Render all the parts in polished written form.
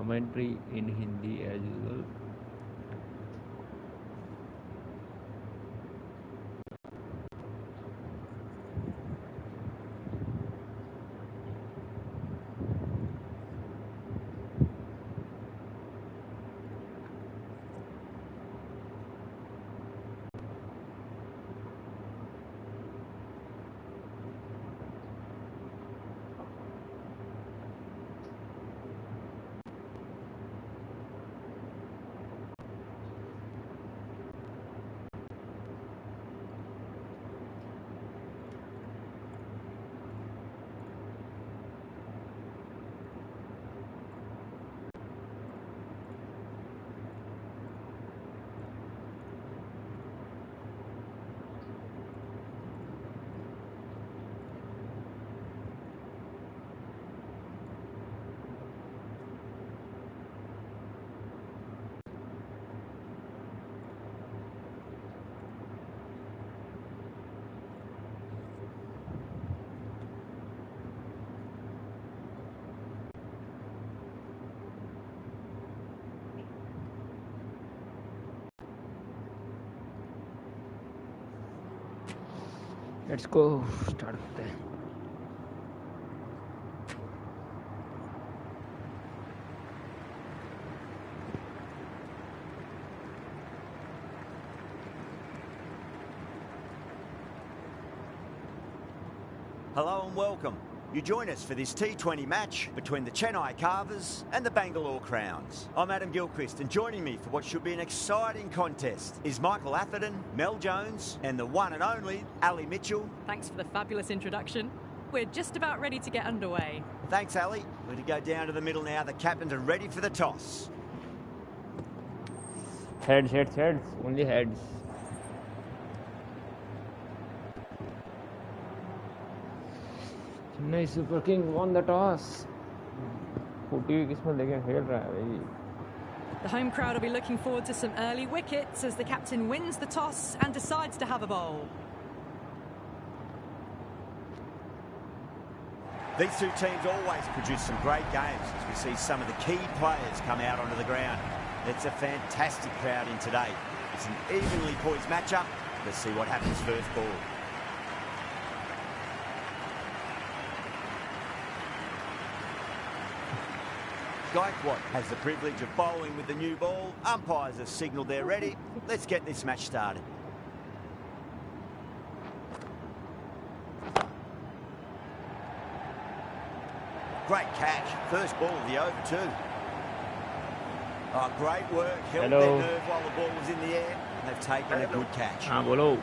commentary in Hindi as usual. Let's go. Start करते हैं. Hello and welcome. You join us for this T20 match between the Chennai Carvers and the Bangalore Crowns. I'm Adam Gilchrist, and joining me for what should be an exciting contest is Michael Atherton, Mel Jones and the one and only Ali Mitchell. Thanks for the fabulous introduction. We're just about ready to get underway. Thanks, Ali. We're to go down to the middle now. The captains are ready for the toss. Heads, heads, heads. Only heads. Chennai Super King won the toss. The home crowd will be looking forward to some early wickets as the captain wins the toss and decides to have a bowl. These two teams always produce some great games as we see some of the key players come out onto the ground. It's a fantastic crowd in today. It's an evenly poised matchup. Let's see what happens first ball. Gaikwad has the privilege of bowling with the new ball. Umpires have signalled they're ready. Let's get this match started. Great catch. First ball of the over too. Oh, great work. Held their nerve while the ball was in the air. And they've taken a good catch. Bolo.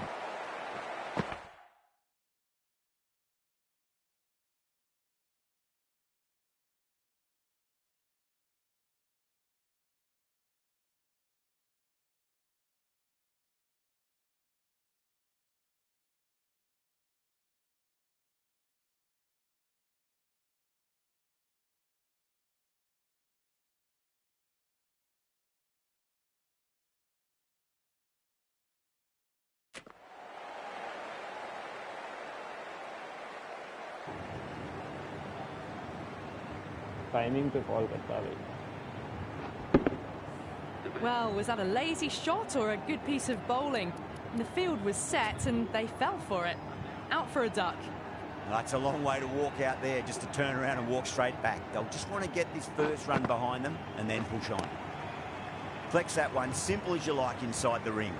Timing पे call करता है. Well, was that a lazy shot or a good piece of bowling? The field was set and they fell for it. Out for a duck. That's a long way to walk out there just to turn around and walk straight back. They'll just want to get this first run behind them and then push on. Flex that one simple as you like inside the ring.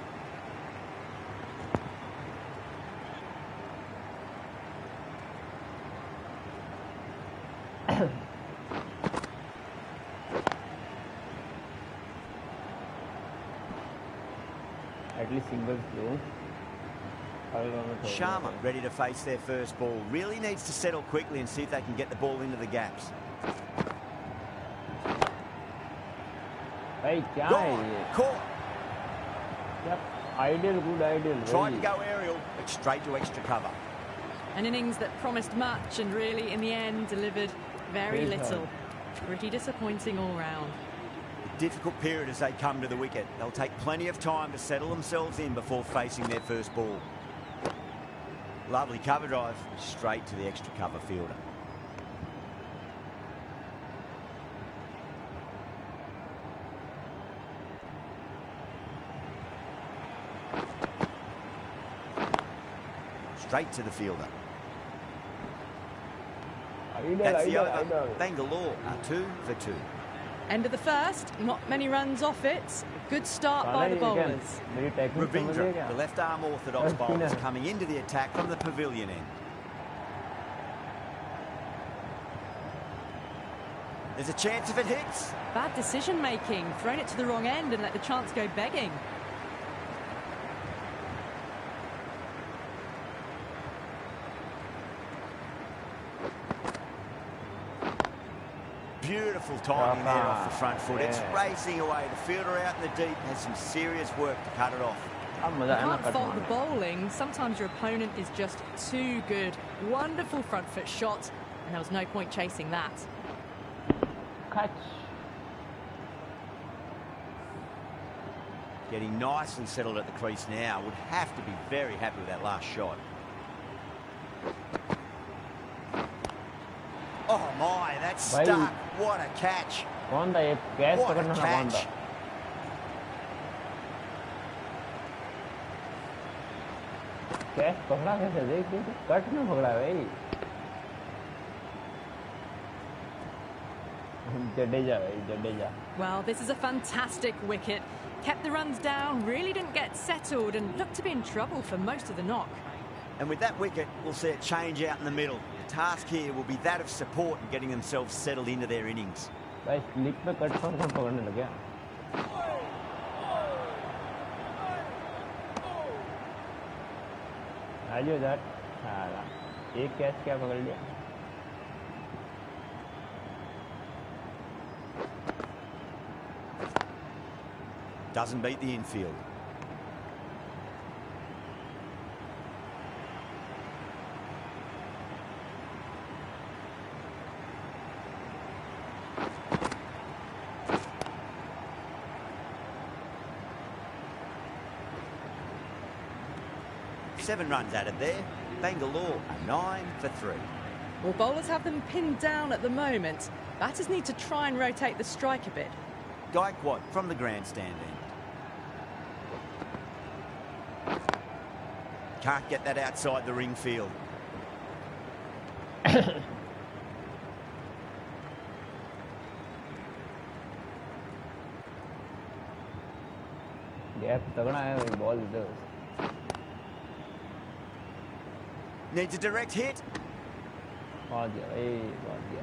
At least singles slow. Sharma ready to face their first ball. Really needs to settle quickly and see if they can get the ball into the gaps. Hey, caught. Yep, ideal, good ideal. Tried to go aerial, but straight to extra cover. An innings that promised much and really, in the end, delivered very little. Pretty disappointing all round. Difficult period as they come to the wicket. They'll take plenty of time to settle themselves in before facing their first ball. Lovely cover drive, straight to the extra cover fielder. straight to the fielder. Idle, That's the idle, over. idle. Bangalore are 2 for 2. End of the first, not many runs off it. Good start by the bowlers. मेरी technique समझ गए Ravindra, क्या? the left-arm orthodox Spinner. bowlers, coming into the attack from the pavilion end. There's a chance if it hits. Bad decision making, thrown it to the wrong end and let the chance go begging. Beautiful timing there off the front foot. It's Yeah. racing away. The fielder out in the deep has some serious work to cut it off. अब मजा आया ना Can't cut fault the मारने। bowling. Sometimes your opponent is just too good. Wonderful front foot shot, and there was no point chasing that. Catch. Getting nice and settled at the crease now. Would have to be very happy with that last shot. Oh my, that's Bhai. stuck. What a catch. कौन था ये? Catch What a पकड़ना था कौन catch. था? Catch पकड़ा कैसे? देख देख कट में पकड़ा भाई। जडेजा भाई Jadeja. Well, this is a fantastic wicket. Kept the runs down, really didn't get settled, and looked to be in trouble for most of the knock. And with that wicket, we'll see a change out in the middle. The task here will be that of support and getting themselves settled into their innings. भाई slip में cut कौन पकड़ने लगे? आजो that साला एक catch क्या पकड़ लिया? Doesn't beat the infield. Seven runs added there. Bangalore are 9 for 3. Well, bowlers have them pinned down at the moment. Batters need to try and rotate the strike a bit. Gaikwad from the grandstand end. Can't get that outside the ring field. Gap तगड़ा है भाई ball इधर। Needs a direct hit. बहुत दिया भाई बहुत दिया।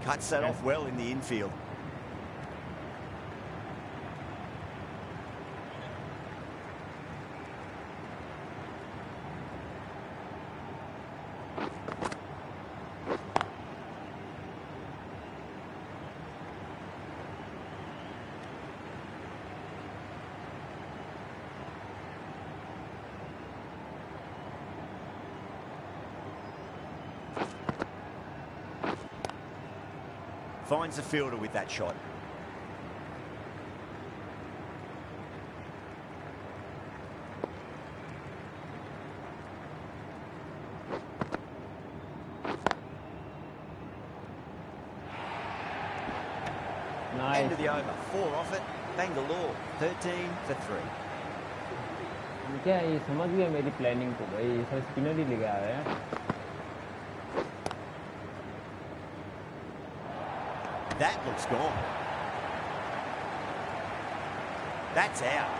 Cuts that off well in the infield. Finds the fielder with that shot. Nice. End of the over. 4 off it. Bangalore 13 for 3. क्या ये समझ गया मेरी प्लानिंग को भाई ये सब स्पिनर ही लेके आ रहे हैं। That looks gone. That's out.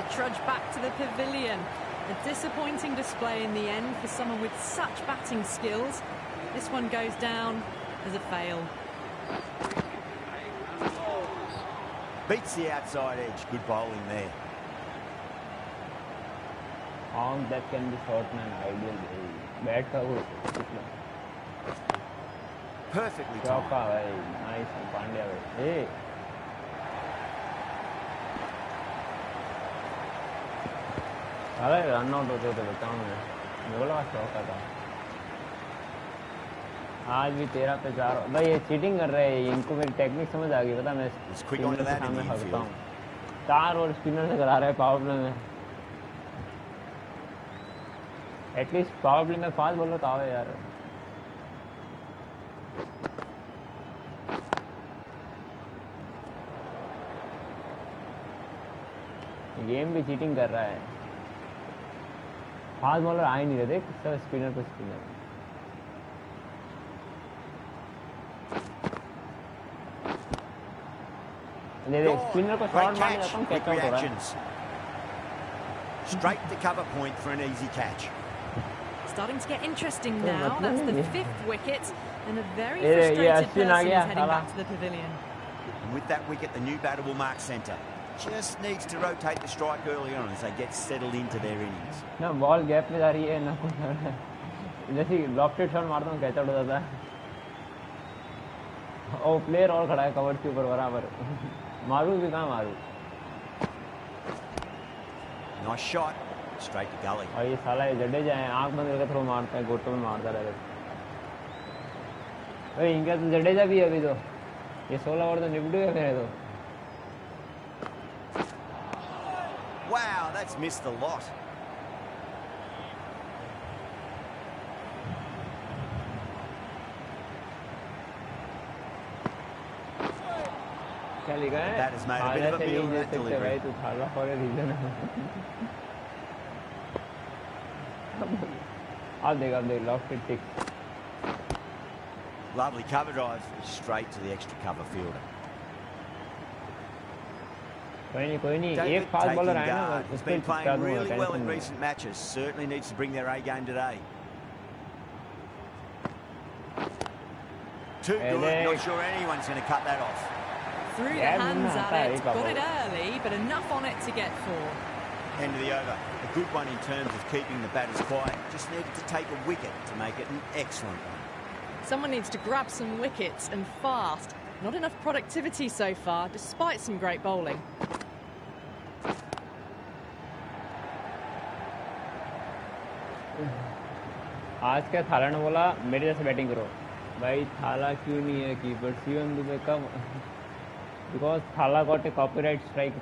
The trudge back to the pavilion. A disappointing display in the end for someone with such batting skills. This one goes down as a fail. Beats the outside edge. Good bowling there. Arm that can be short and ideal भाई। Bat का वो कितना Perfectly चौका timed. भाई nice Pandya भाई। ए अरे run out होते थे बताऊं मैं मेरे को लगा चौका था। आज भी 13 पे 4 भाई ये चीटिंग कर रहे हैं इनको मेरी टेक्निक समझ आ गई पता मैं He's quick onto that in the सामने infield. भागता हूँ 4 और स्पिनर से करा रहे हैं पावर प्ले में एटलीस्ट पावर प्ले में फास्ट बॉलर तो आओ यार गेम भी चीटिंग कर रहा है। फास्ट बॉलर आ ही नहीं रहे थे, सब स्पिनर पे स्पिनर। स्पिनर को शॉट मारने जाता हूँ, कैच आउट हो रहा है। Straight to cover point for an easy catch. Starting to get interesting now. That's the 5th wicket, and a very frustrated person is heading back to the pavilion. And with that wicket, the new batter will mark centre. Just needs to rotate the strike early on as they get settled into their innings. ना ball gap में जा रही है ना कुछ, जैसे lofted shot मारता हूँ कैच आउट हो जाता है। और प्लेयर और खड़ा है कवर के ऊपर बराबर। मारू भी कहाँ मारू। Nice shot, straight to gully. और ये साला ये जडेजा है, आंख बंद करके थ्रो मारता है, गोटो में मारता रहता है। अरे इनका तो जडेजा भी है अभी तो, ये 16 ओवर तो निपटू है मेरे तो। Wow, that's missed a lot. क्या लिखा है? That has made a bit of a meal of that delivery. भाई तू थाला फॉर अ रीजन है। आप देख lofted tick. Lovely cover drive, straight to the extra cover fielder. कोई नहीं एक David फास्ट बॉलर taking आया ना, guard. He's been playing really well in recent matches. Certainly needs to bring their A game today. Too good. Not sure anyone's going to cut that off. Through the hands at it, got it early, but enough on it to get 4. End of the over. A good one in terms of keeping the batters quiet. Just needed to take a wicket to make it an excellent one. Someone needs to grab some wickets and fast. Not enough productivity so far, despite some great bowling. आज क्या थाला ने बोला मेरे जैसे batting करो। भाई थाला क्यों नहीं है कीपर? शिवम दुबे कब? बिकॉज थाला गॉट ए कॉपीराइट स्ट्राइक।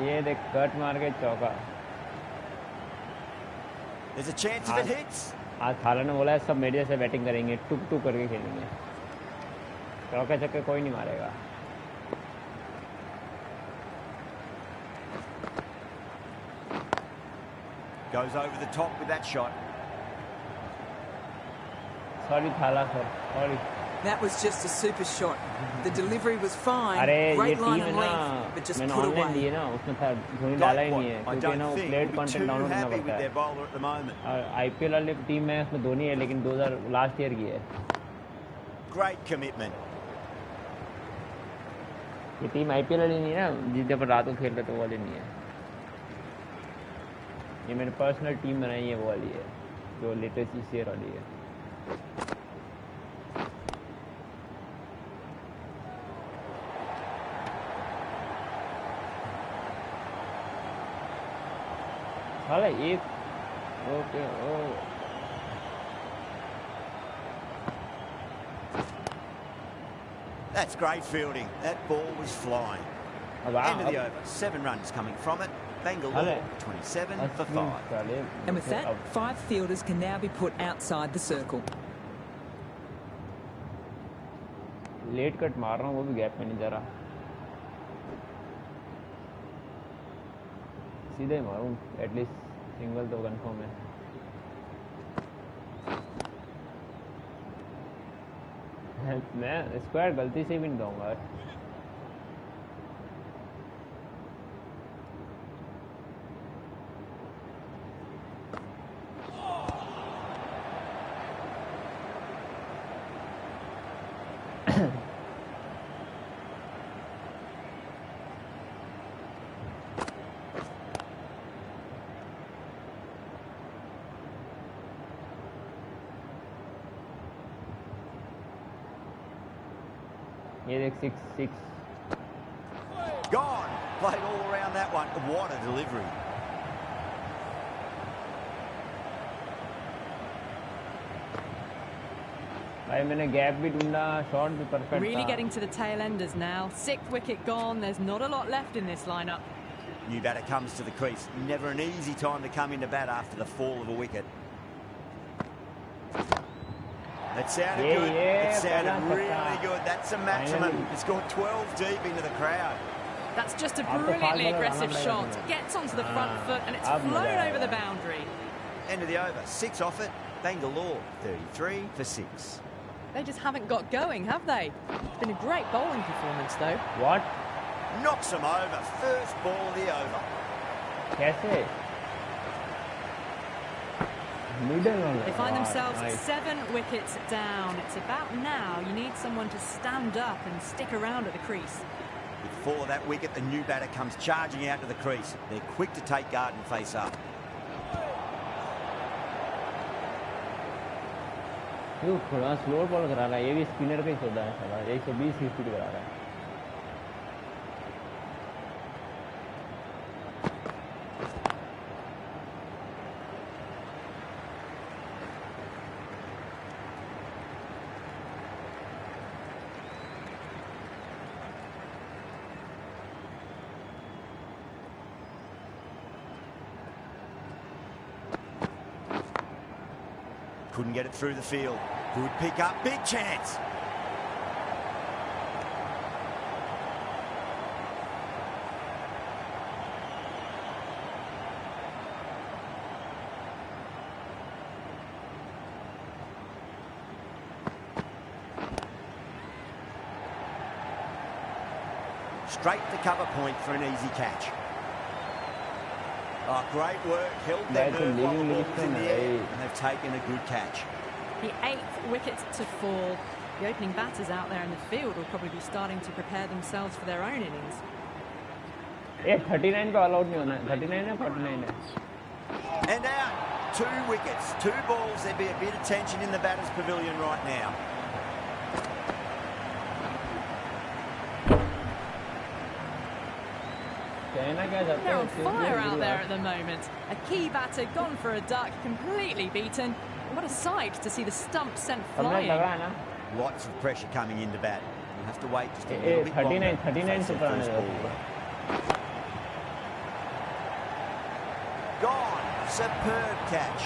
ये देख कट मार के चौका। There's a chance if it hits. आज थाला ने बोला है सब मेरे जैसे बैटिंग करेंगे, टुक टुक करके खेलेंगे, चौके चक्के कोई नहीं मारेगा। Goes over the top with that shot. Sorry Thala sir, sorry. That was just a super shot. The delivery was fine. अरे ये Great टीम line है and ना, length, but just मैंने put ऑनलाइन ली away. है ना, उसमें था धोनी डाला ही नहीं है I क्योंकि ना don't वो think plate we'll be content too download करना happy with पड़ता their है। bowler at the moment. और IPL वाली टीम में उसमें धोनी है, लेकिन 2000 लास्ट ईयर की है। Great commitment. ये टीम IPL वाली नहीं है ना, जितने पर रात को खेल रहे थे वो वाली नहीं है। ये मैंने पर्सनल टीम बनाई है, वो वाली है जो लेटेस्ट इस ईयर वाली है। साला एक okay oh That's great fielding. That ball was flying. End of the over. 7 runs coming from it. Bengaluru 27 for 5. And with that, 5 fielders can now be put outside the circle. Late cut मार रहा हूँ, वो भी gap में नहीं जा रहा, सीधे मारूं, एटलीस्ट सिंगल तो कंफर्म है। मैं स्क्वायर गलती से भी नहीं दूंगा। ये देख 6-6 Gone. Played all around that one. What a delivery. भाई मैंने गैप भी ढूंढा, शॉट भी परफेक्ट Really था। getting to the tail enders now. 6th wicket gone. There's not a lot left in this lineup. New batter comes to the crease. Never an easy time to come into bat after the fall of a wicket. It sounded good. It sounded really good. That's a maximum. It's gone 12 deep into the crowd. That's just a brilliantly aggressive shot. Gets onto the front foot and it's flown over the boundary. End of the over. 6 off it. Bangalore 33 for 6. They just haven't got going, have they? It's been a great bowling performance, though. What? Knocks them over. First ball of the over. कैसे? They find themselves 7 wickets down. It's about now you need someone to stand up and stick around at the crease. With 4 of that wicket, the new batter comes charging out to the crease. They're quick to take guard and face up. ये थोड़ा slow ball करा रहा है, ये भी spinner का ही सौदा है साला, 120 की स्पीड करा रहा है. Couldn't get it through the field. Good pick up. Big chance. Straight to cover point for an easy catch. Oh, great work. Held their nerve while the ball was in the air, and they've taken a good catch. The 8th wicket to fall. The opening batters out there in the field will probably be starting to prepare themselves for their own innings. ये 39 पे all out नहीं होना है, 39 है 49 है. And out. 2 wickets, 2 balls. There'd be a bit of tension in the batter's pavilion right now. They're on fire out there at the moment. A key batter gone for a duck, completely beaten. What a sight to see the stump sent flying. Lots of pressure coming into bat. We'll have to wait just a little bit 39 से पुराने Gone. Superb catch.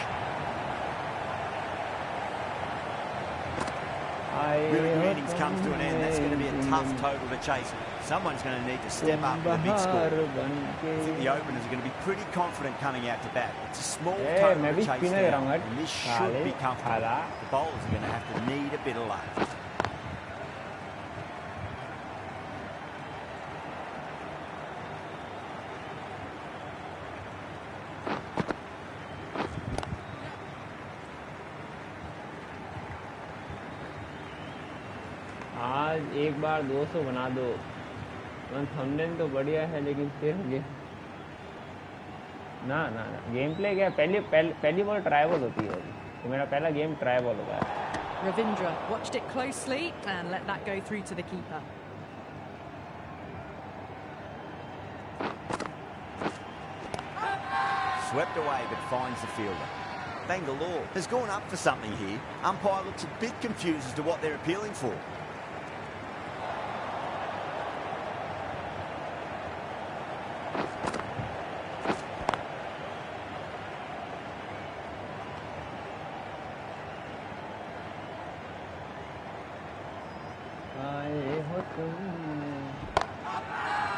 Really, innings comes to an end. That's going to be a tough total to chase. Someone's going to need to step up with a big score. I think the openers are going to be pretty confident coming out to bat. It's a small total to chase down, and this should be comfortable. The bowlers are going to have to need a bit of luck. आज एक बार 200 बना दो. Thumbnail तो बढ़िया है लेकिन फिर ना गेम प्ले क्या पहली बॉल ट्राई बॉल होती है, तो मेरा पहला गेम ट्राई बॉल होगा. Ravindra watched it closely and let that go through to the keeper. Swept away but finds the fielder. Bangalore has gone up for something here. Umpire looks a bit confused as to what they're appealing for.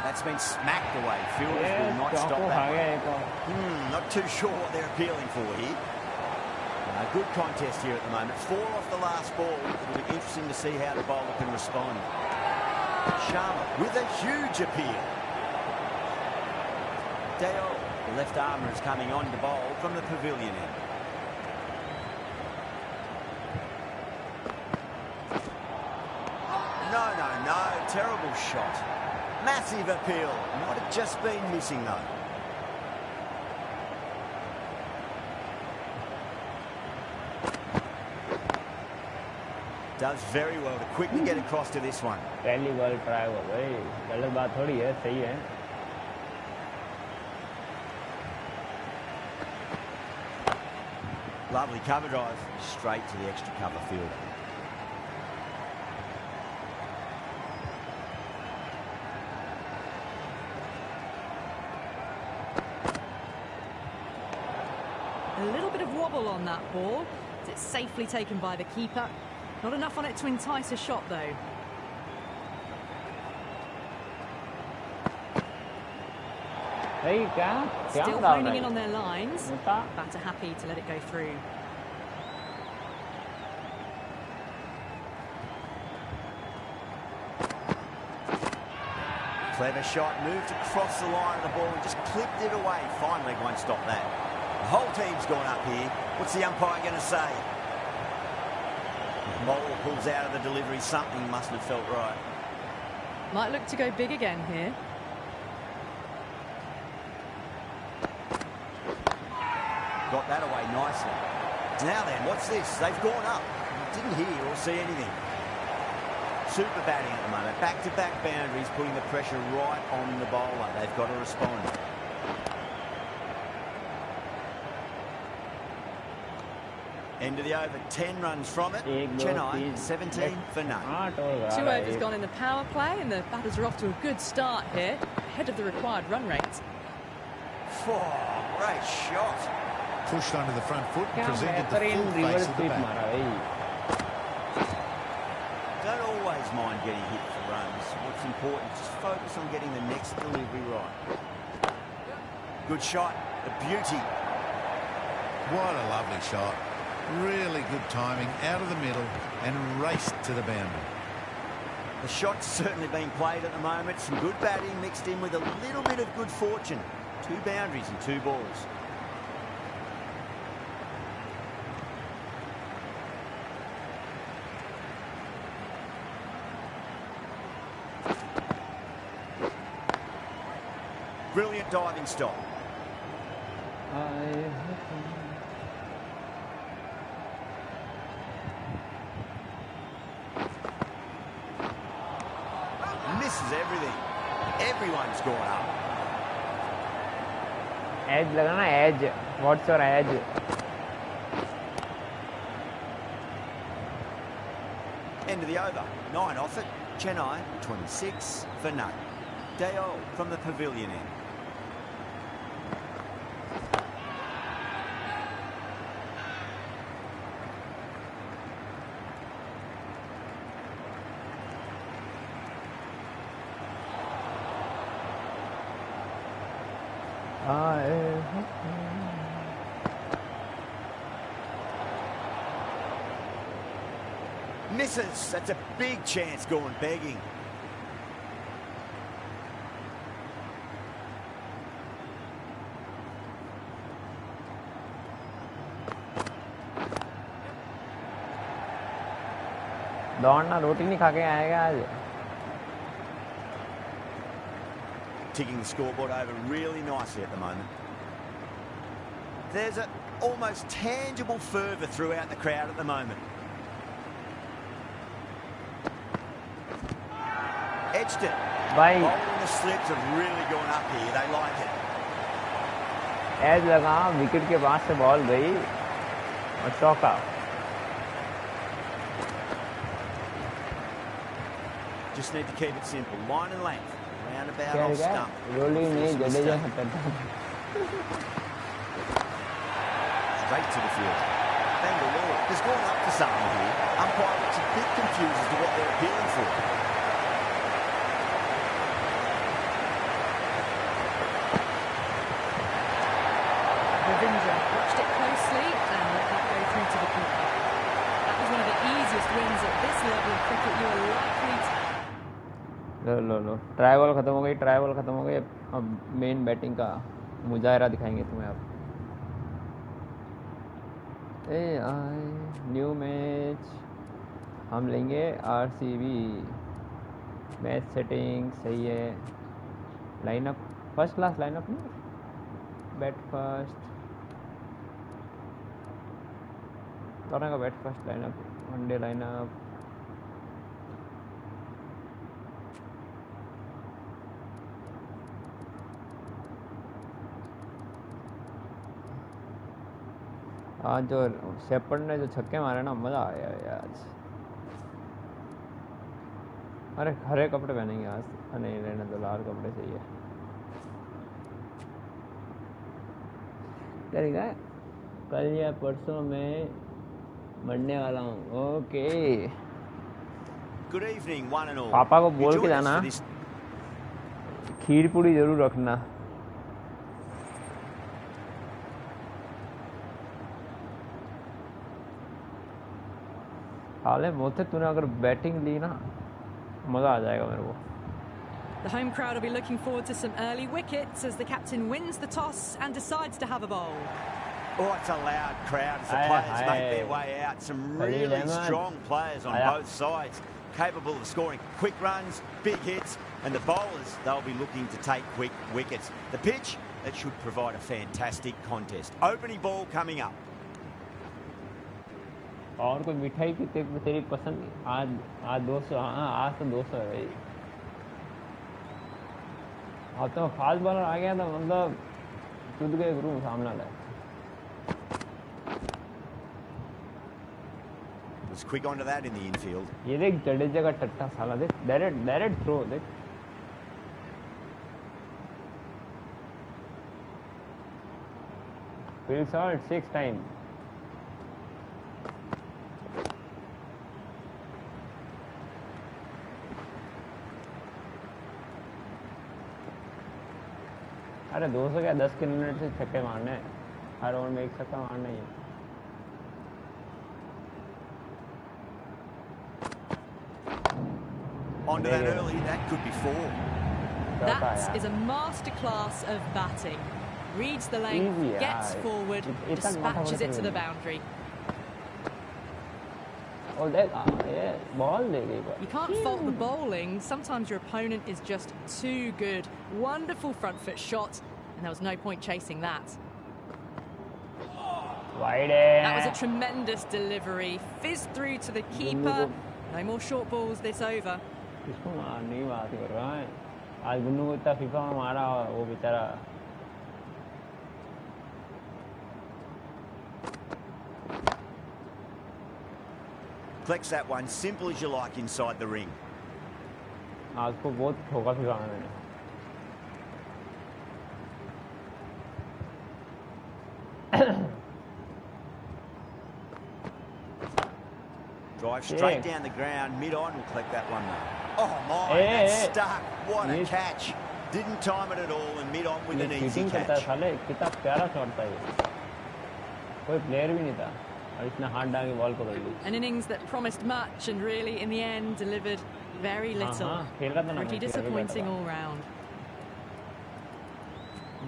That's been smacked away. Fielders will not stop that. Not too sure what they're appealing for here. A good contest here at the moment. 4 off the last ball. It'll be interesting to see how the bowler can respond. Sharma with a huge appeal. Dale, the left armour, is coming on to bowl from the pavilion end. No. Terrible shot. Massive appeal. Might have just been missing though. Does very well to quickly get across to this one. पहली ball try हो गई, गलत बात थोड़ी है, सही है. Lovely cover drive straight to the extra cover fielder. A little bit of wobble on that ball. It's safely taken by the keeper. Not enough on it to entice a shot, though. Still honing in on their lines. Batter happy to let it go through. Clever shot, moved across the line of the ball and just clipped it away. Fine leg won't stop that. The whole team's gone up here. What's the umpire going to say? Bowler pulls out of the delivery. Something must have felt right. Might look to go big again here. Got that away nicely. Now then, what's this? They've gone up. Didn't hear or see anything. Super batting at the moment. Back-to-back boundaries, putting the pressure right on the bowler. They've got to respond. End of the over, 10 runs from it. Chennai, 17 for none. 2 overs gone in the power play, and the batters are off to a good start here, ahead of the required run rate. Oh, great shot. Pushed under the front foot and presented the full face of the bat. Don't always mind getting hit for runs. What's important, just focus on getting the next delivery right. Good shot, a beauty. What a lovely shot. Really good timing, out of the middle and raced to the boundary. The shot's certainly being played at the moment. Some good batting mixed in with a little bit of good fortune. 2 boundaries and 2 balls. Brilliant diving stop. Misses everything. Everyone's gone up. Edge lagana, edge. What's your edge? End of the over. 9 off it. Chennai, 26 for none. Dale from the pavilion end. Misses. That's a big chance going begging. दौड़ना रोटी नहीं खा के आएगा आज. Ticking the scoreboard over really nicely at the moment. There's an almost tangible fervour throughout the crowd at the moment. Edged it. Bye. Bowling the slips have really gone up here. They like it. Edge लगा, wicket के पास से ball गई और चौका. Just need to keep it simple. Line and length. Roundabout off stump. Rolling नहीं, जडेजा करता. Straight to the field. Bengaluru has gone up for something here. Umpire looks a bit confused as to what they're appealing for. Watched it closely and let that go through to the keeper. That was one of the easiest wins at this level of cricket you are likely to. Low try ball खत्म हो गई, try ball खत्म हो गई. अब main batting का मुजाहरा दिखाएंगे तुम्हें अब. न्यू मैच हम लेंगे RCB. मैच सेटिंग सही है. लाइनअप फर्स्ट क्लास लाइनअप नहीं. बैट फर्स्ट दोनों का bat first lineup. One day lineup. आज जो शेपर्ड ने जो छक्के मारे ना, मज़ा आया आज. अरे हरे कपड़े पहनेंगे आज. नहीं रहने दो, लाल कपड़े चाहिए. करेगा कल या परसों में मरने वाला हूँ. Okay. Good evening, one and all. पापा को You बोल के join us जाना. for this खीर पूरी जरूर रखना. हाले मोते तूने अगर बैटिंग ली ना मजा आ जाएगा मेरे को. The home crowd will be looking forward to some early wickets as the captain wins the toss and decides to have a bowl. Oh, it's a loud crowd as the players make their way out. Some really strong players on both sides, capable of scoring quick runs, big hits, and the bowlers, they'll be looking to take quick wickets. The pitch, it should provide a fantastic contest. Opening ball coming up. और कोई मिठाई की तेरी पसंद आज 200. हाँ आज तो 200 है भाई. अब तो फास्ट बॉलर आ गया तो मतलब कूद गए गुरु सामने लाए. Was quick onto that in the infield. ये देख जडेजा का टट्टा साला देख डायरेक्ट थ्रो देख. Fill shot 6 times. अरे 200 क्या 10 मिनट से छक्के मारने हैं. हर ओवर में एक छक्का मारना ही है. Onto that early, that could be 4. That is a masterclass of batting. Reads the length, Easy, gets forward, dispatches it to the boundary. Oh, yeah, ball दे गई. You can't fault the bowling. Sometimes your opponent is just too good. Wonderful front foot shot, and there was no point chasing that. Wide. That was a tremendous delivery. Fizzed through to the keeper. No more short balls this over. इसको मारने की बात कर रहा है. आज गुन्नू को इतना फीफा में मारा वो बेचारा. Flex that one, simple as you like inside the ring. आज को बहुत ठोका फीफा में मैंने. Drive straight down the ground, mid-on will collect that one though. Oh my, that's stuck. What a catch. Didn't time it at all and mid-on with an easy catch. साले कितना प्यारा shot था ये. कोई player भी नहीं था और इसने हाथ डाल के बॉल पकड़ ली. An innings that promised much and really in the end delivered very little. Pretty disappointing all round.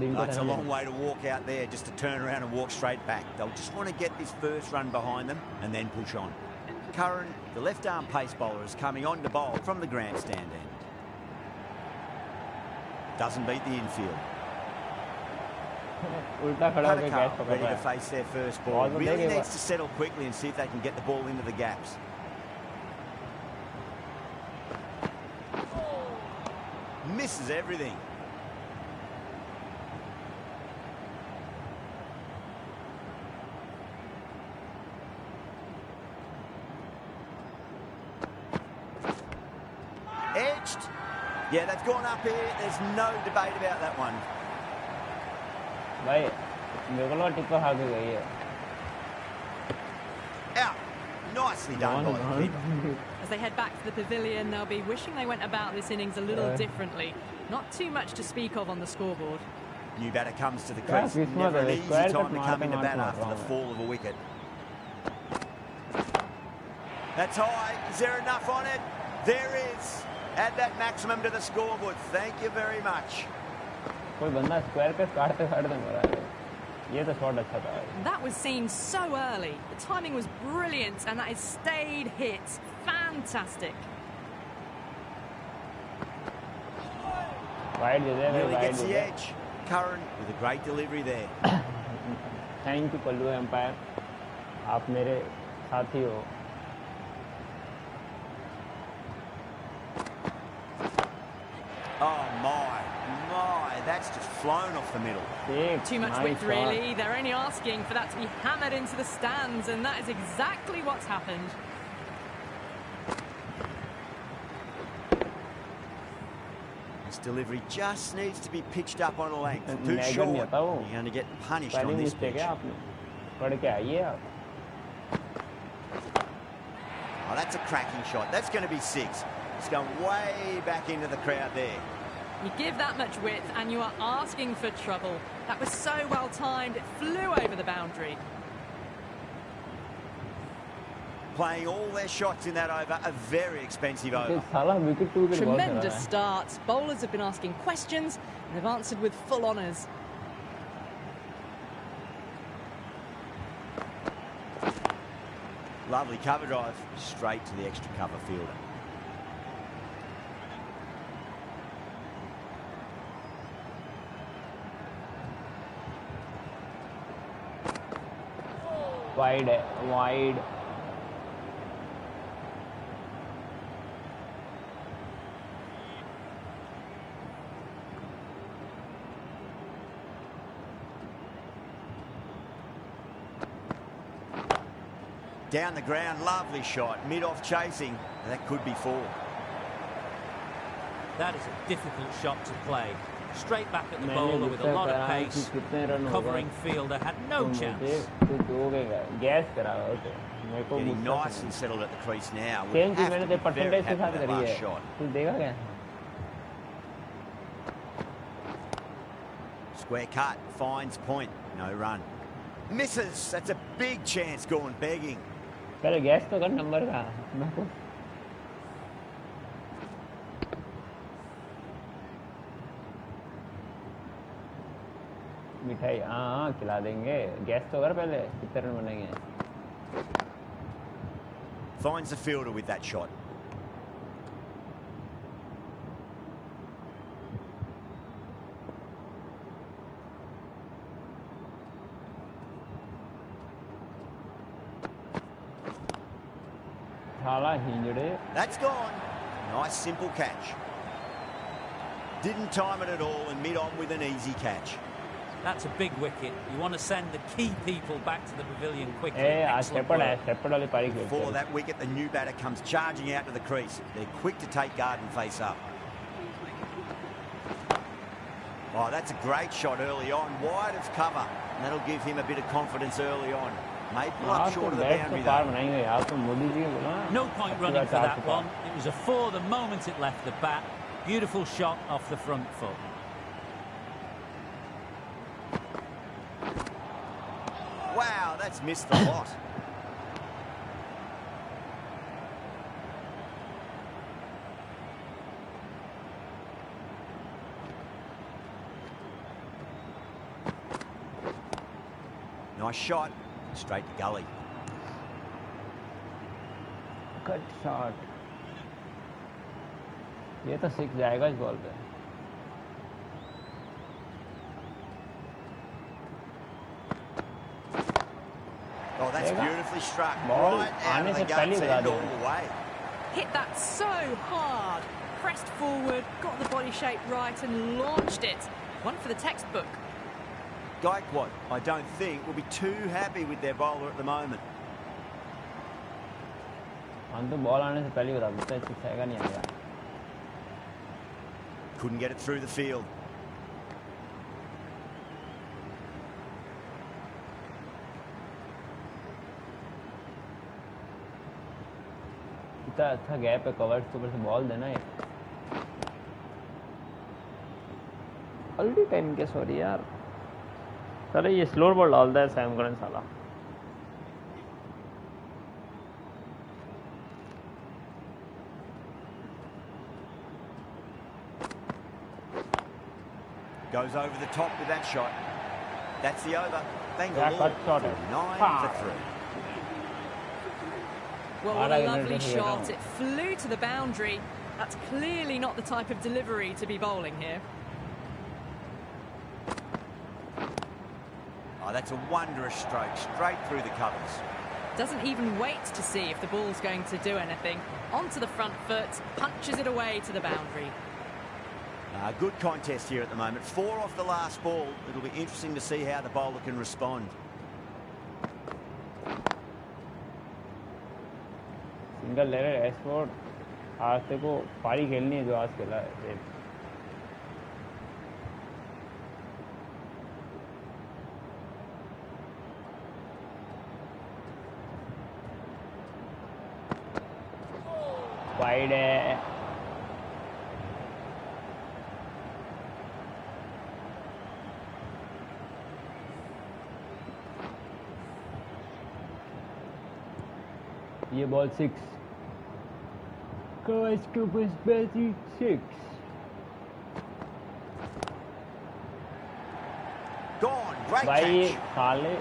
It's a long way to walk out there just to turn around and walk straight back. They'll just want to get this first run behind them and then push on. Curran, the left-arm pace bowler, is coming on to bowl from the grandstand end. Doesn't beat the infield. Ready to face their first ball. Really needs to settle quickly and see if they can get the ball into the gaps. Misses everything. Edged. Yeah, that's gone up here. There's no debate about that one. भाई मेरे को tipper खा के गई है. Out. Nicely done by the keeper. As they head back to the pavilion, they'll be wishing they went about this innings a little differently. Not too much to speak of on the scoreboard. New batter comes to the crease. Never an easy time to come into bat after the fall of a wicket. That's high. Is there enough on it? There is. Add that maximum to the scoreboard. Thank you very much. कोई बंदा square पे काटते मरा है. ये तो shot अच्छा था. That was seen so early. The timing was brilliant and that is stayed hit. Fantastic. Wide they they. Really gets the edge. Curran with a great delivery there. Thank you पल्लू umpire. आप मेरे साथी हो. Oh my, that's just flown off the middle. Too much width really. They're only asking for that to be hammered into the stands and that is exactly what's happened. This delivery just needs to be pitched up on a length. Too short. You're going to get punished on this pitch. Oh, that's a cracking shot. That's going to be 6. It's going way back into the crowd there. You give that much width and you are asking for trouble. That was so well timed, it flew over the boundary. Playing all their shots in that over, a very expensive over. Tremendous start. Bowlers have been asking questions and they've answered with full honours. Lovely cover drive, straight to the extra cover fielder. Wide, wide. Down the ground, lovely shot. Mid-off chasing, that could be 4. That is a difficult shot to play. Straight back at the bowler with a lot of pace. Covering fielder had no chance. Getting nice and settled at the crease now. Same thing Have to मैंने be तो very percentage के happy साथ with that करी last है shot. तू देखा क्या Square cut, finds point, no run. Misses, that's a big chance gone begging. पहले गैस तो कर नंबर का मेरे को मिठाई हाँ खिला देंगे गैस तो कर पहले कितने रन बनेंगे Finds the fielder with that shot. That's gone. Nice simple catch. Didn't time it at all and mid-on with an easy catch. That's a big wicket. You want to send the key people back to the pavilion quickly. Before that wicket, the new batter comes charging out to the crease. They're quick to take guard and face up. Oh, that's a great shot early on, wide of cover. And that'll give him a bit of confidence early on. May pull up short of the boundary though. No point running for that one. It was a 4 the moment it left the bat. Beautiful shot off the front foot. Wow, that's missed a lot. Nice shot, straight to gully. Cut shot ये तो 6 जाएगा इस ball पे Oh, that's beautifully struck. Ball Right out आने of से the पहले guts बता end दो all the way. Hit that so hard. Pressed forward, got the body shape right and launched it. One for the textbook. Gaikwad, I don't think, will be too happy with their bowler at the moment. हम तो ball आने से पहले बता देते हैं 6 आएगा नहीं आएगा Couldn't get it through the field. इतना अच्छा गैप है कवर्स के ऊपर से बॉल देना है ऑलरेडी टाइम के सॉरी यार चलो ये स्लोर बॉल डालता है सैम करन साला Goes over the top with that shot. That's the over. Yeah, cut shot. 9 for 3. Well, what a lovely shot. It flew to the boundary. That's clearly not the type of delivery to be bowling here. Oh, that's a wondrous stroke, straight through the covers. Doesn't even wait to see if the ball's going to do anything. Onto the front foot, punches it away to the boundary. Good contest here at the moment. 4 off the last ball. It'll be interesting to see how the bowler can respond. Single ले रहे एस्पोर्ट आज तक को पारी खेलनी है जो आज खेला है वाइड है। ये बॉल 6 6 Gone, great भाई catch. साले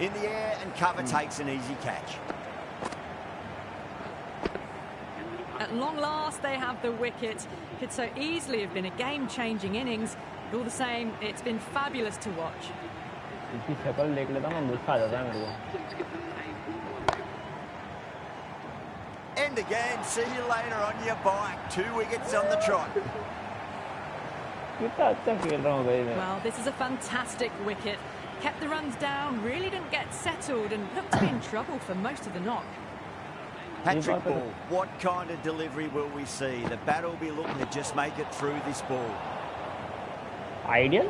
In the air and cover takes an easy catch. At long last, they have the wicket. Could so easily have been a game-changing innings. But all the same, it's been fabulous to watch. इसकी शक्ल देख लेता हूँ, गुस्सा आ जाता है मेरे को। And again, see you later on your bike. 2 wickets on the trot. कितना अच्छा खेल रहा हूँ भाई मैं। Well, this is a fantastic wicket. Kept the runs down, really didn't get settled and looked to be in trouble for most of the knock. Patrick Ball, what kind of delivery will we see? The batter will be looking to just make it through this ball. Ideal.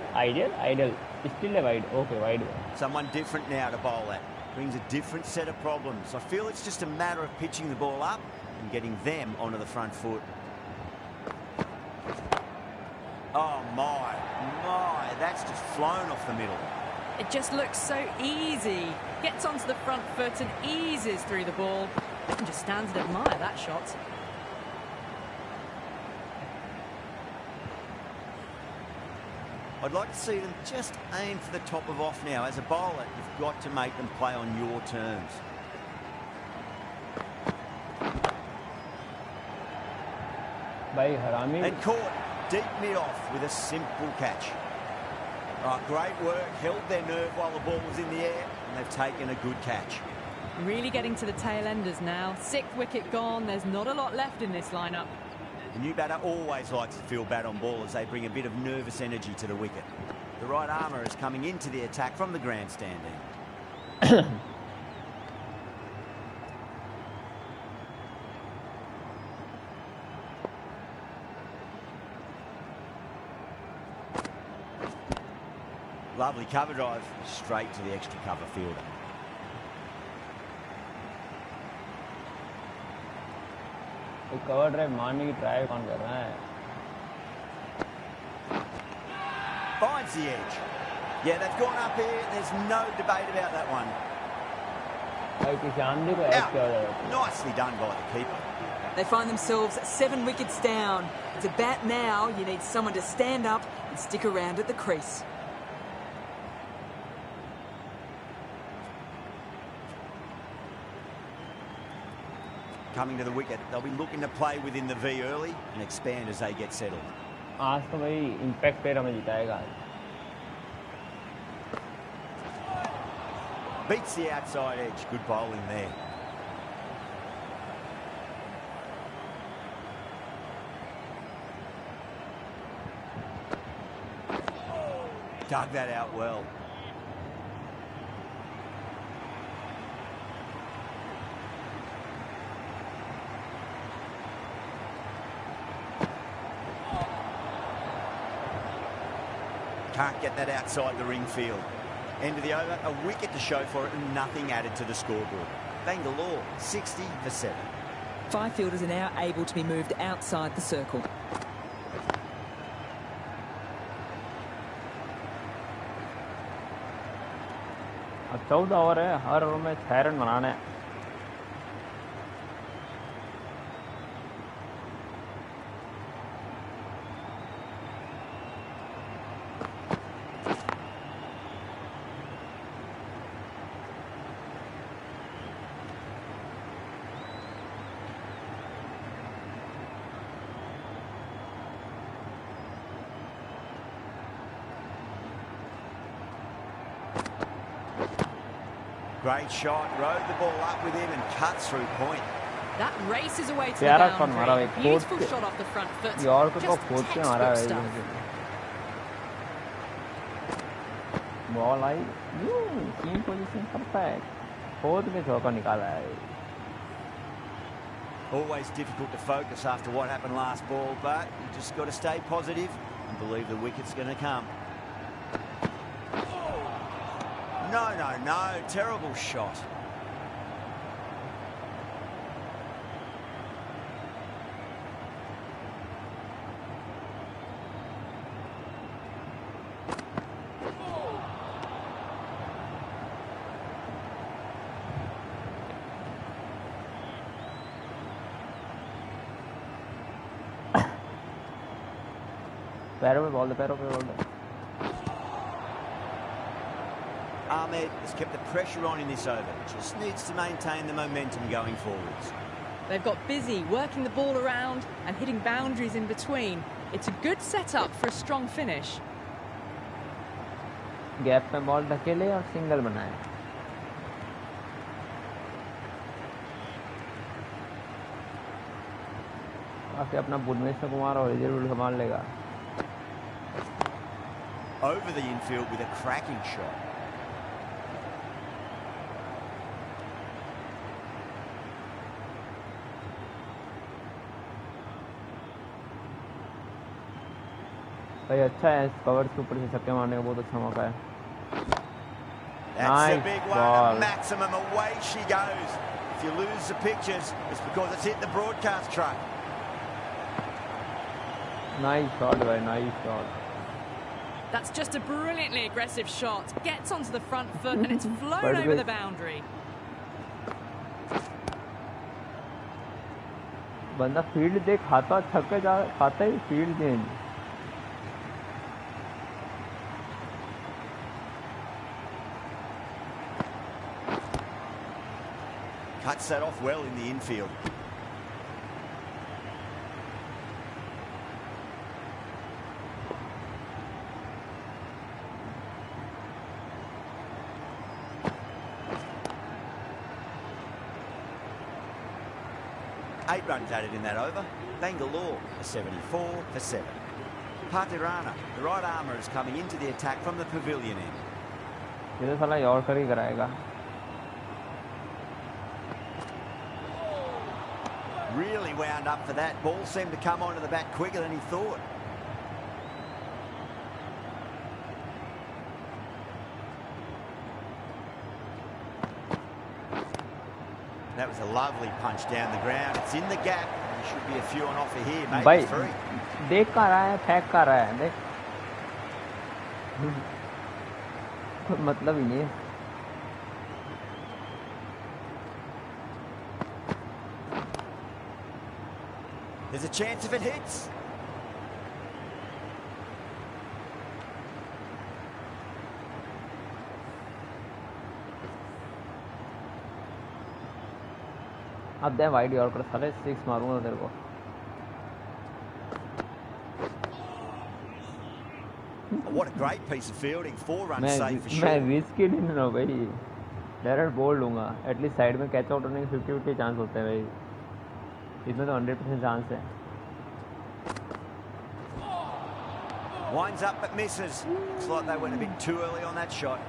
Still a wide. Okay, wide. Someone different now to bowl at. Brings a different set of problems. I feel it's just a matter of pitching the ball up and getting them onto the front foot. Oh my, that's just flown off the middle. It just looks so easy. Gets onto the front foot and eases through the ball. And just stands and admire that shot. I'd like to see them just aim for the top of off now. As a bowler, you've got to make them play on your terms. भाई हरामी। And caught deep mid-off with a simple catch. Oh, great work. Held their nerve while the ball was in the air, and they've taken a good catch. Really getting to the tail enders now. 6th wicket gone. There's not a lot left in this lineup. The new batter always likes to feel bat on ball as they bring a bit of nervous energy to the wicket. The right armour is coming into the attack from the grandstand end. Lovely cover drive, straight to the extra cover fielder. Cover drive मारने की try कौन कर रहा है? Finds the edge. Yeah, they've gone up here. There's no debate about that one. भाई किशानदी को as किया जा रहा है। Nicely done by the keeper. They find themselves 7 wickets down. It's a bat now. You need someone to stand up and stick around at the crease. Coming to the wicket, they'll be looking to play within the V early and expand as they get settled. आज तो भाई impact player हमें जिताएगा। Beats the outside edge. Good bowling there. Dug that out well. Can't get that outside the ring field. End of the over, a wicket to show for it and nothing added to the scoreboard. Bangalore, 60 for 7. 5 fielders are now able to be moved outside the circle. अब 14 over है, हर over में 6 run बनाने हैं। Great shot, rode the ball up with him and cut through point. That races away to the प्यारा shot मारा boundary. भाई, Beautiful खोद shot off the front foot. यार को Just खोद के मारा textbook है। stuff. बॉल आई, टीम पोजीशन परफेक्ट, खोद के चौका निकाला है। Always difficult to focus after what happened last ball, but you just got to stay positive and believe the wicket's going to come. No, terrible shot. पैरों में ball दे, पैरों पे ball they. Ahmed has kept the pressure on in this over. Just needs to maintain the momentum going forwards. They've got busy working the ball around and hitting boundaries in between. It's a good setup for a strong finish. Gap में ball ढकेले और single बनाए। आके अपना भुवनेश्वर कुमार और reserve संभाल लेगा। Over the infield with a cracking shot. भाई अच्छा है, कवर के ऊपर से छक्के मारने का बहुत अच्छा मौका है। That's a big one. Maximum away she goes. If you lose the pictures, it's because it's hit the broadcast truck. Nice shot, भाई, nice shot. That's just a brilliantly aggressive shot. Gets onto the front foot and it's flown over the boundary. बंदा field देख खाता, छक्के जा खाता ही field change. Cuts that off well in the infield. Eight runs added in that over. Bangalore, a 74 for 7. Patirana, the right armour, is coming into the attack from the pavilion end. ये तो साला yorker ही कराएगा। Really wound up for that. Ball seemed to come onto the bat quicker than he thought. That was a lovely punch down the ground. It's in the gap. There should be a few on offer here, maybe 3. देख कर रहा है, फेंक कर रहा है, देख। कोई मतलब ही नहीं है। There's a chance if it hits. अब दे वाइड यॉर्कर, साले 6 मारूंगा तेरे को। What a great piece of fielding. 4 runs safe for sure. मैं रिस्क ही नहीं लूँ भाई, डायरेक्ट बॉल लूँगा। एटलीस्ट साइड में कैच आउट होने के 50-50 चांस होते हैं भाई, इसमें तो 100% चांस है। Winds up but misses. Looks like they went a bit too early on that shot.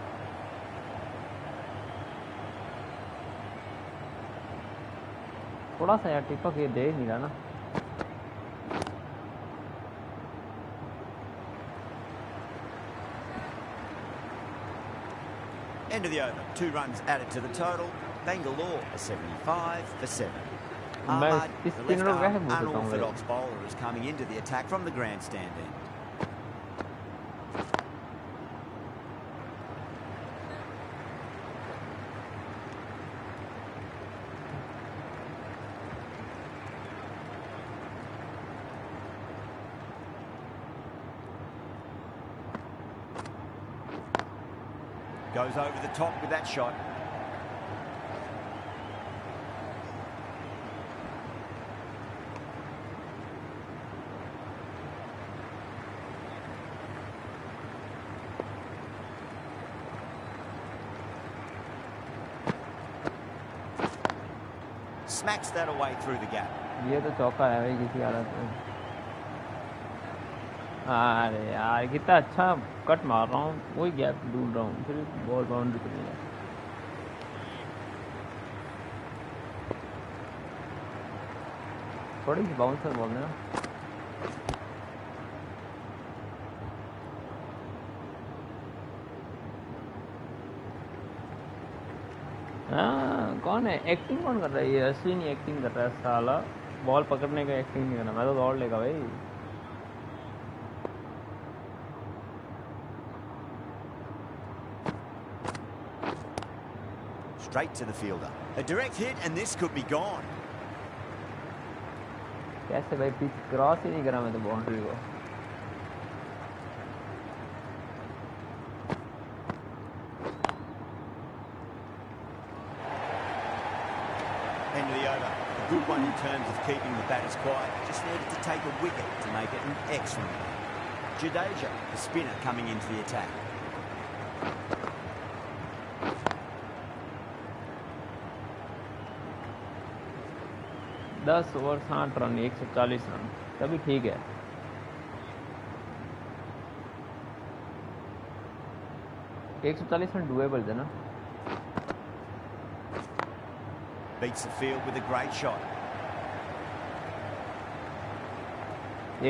थोड़ा सा यार टिपक ये दे नहीं रहा ना। End of the over. 2 runs added to the total. Bangalore, a 75 for 7. Ahmad, the left-arm unorthodox bowler, is coming into the attack from the grandstand end. Goes over the top with that shot. Smacks that away through the gap. ये तो चौका है भाई किसी हालत में। अरे यार कितना अच्छा कट मार रहा हूँ, वही गैप ढूंढ रहा हूँ, फिर बॉल बाउंड्री पे नहीं है। थोड़ी सी बाउंसर बॉल है ना। हाँ कौन है एक्टिंग, कौन कर रहा है ये? अश्विन एक्टिंग कर रहा है साला, बॉल पकड़ने का एक्टिंग नहीं करना। मैं तो दौड़ लेगा भाई। Straight to the fielder. A direct hit and this could be gone. कैसे भाई, पिच क्रॉस ही नहीं करा मैं तो बाउंड्री को। fine in terms of keeping the batters quiet. Just needed to take a wicket to make it an excellent one. Jadeja, the spinner, coming into the attack. दस over 60 run 140 run तभी ठीक है. एक 140 run doable थे ना. Beats the field with a great shot.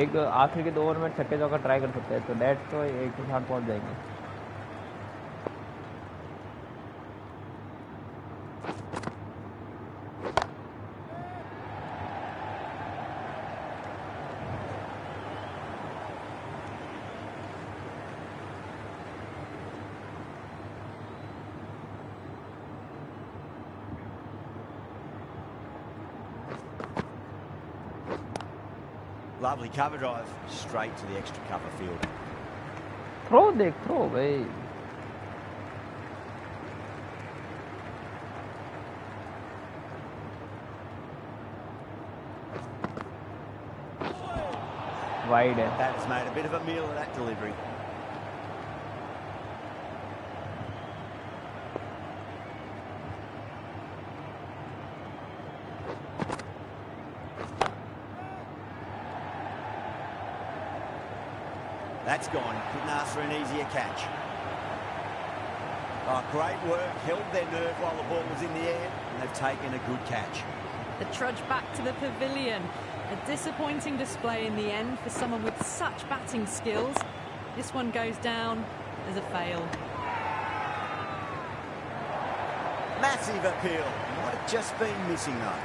एक आखिर के 2 ओवर में छक्के चौका ट्राई कर सकते हैं तो डेट तो 160 पहुंच जाएंगे. Lovely cover drive, straight to the extra cover field. Throw देख थ्रो भाई. वाइड है. That has made a bit of a meal of that delivery. That's gone. Couldn't ask for an easier catch. Oh, great work. Held their nerve while the ball was in the air, and they've taken a good catch. The trudge back to the pavilion. A disappointing display in the end for someone with such batting skills. This one goes down as a fail. Massive appeal. Might have just been missing though.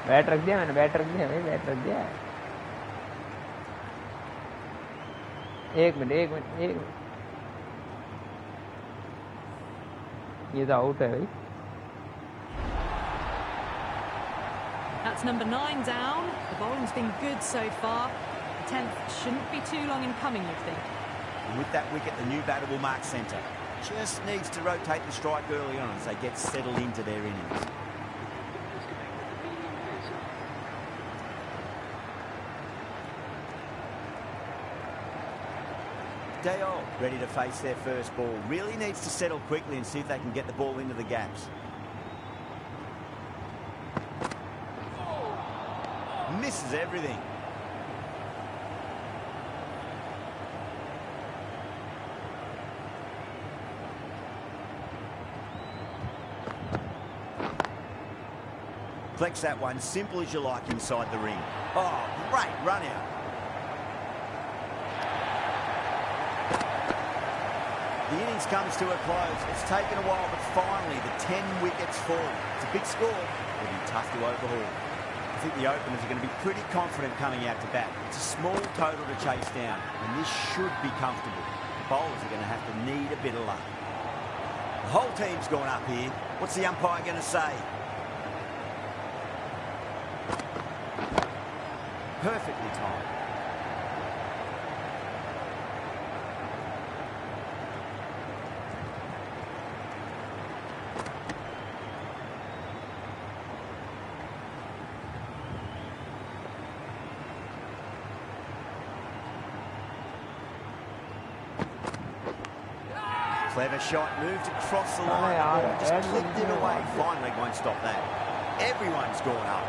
Bat रख दिया मैंने. Bat रख दिया भाई. Bat रख दिया. एक minute. ये तो आउट है भाई. That's number 9 down. The bowling's been good so far. The 10th shouldn't be too long in coming, you'd think. And with that wicket, the new batter will mark centre. Just needs to rotate the strike early on as they get settled into their innings. Dale, ready to face their first ball. Really needs to settle quickly and see if they can get the ball into the gaps. Misses everything. Flex that one, simple as you like inside the ring. Oh, great run out. The innings comes to a close. It's taken a while, but finally the 10 wickets fall. It's a big score. It'll be tough to overhaul. I think the openers are going to be pretty confident coming out to bat. It's a small total to chase down, and this should be comfortable. The bowlers are going to have to need a bit of luck. The whole team's gone up here. What's the umpire going to say? Perfectly timed. Clever shot, moved across the line, just clipped it away. Fine leg won't stop that. Everyone's gone up.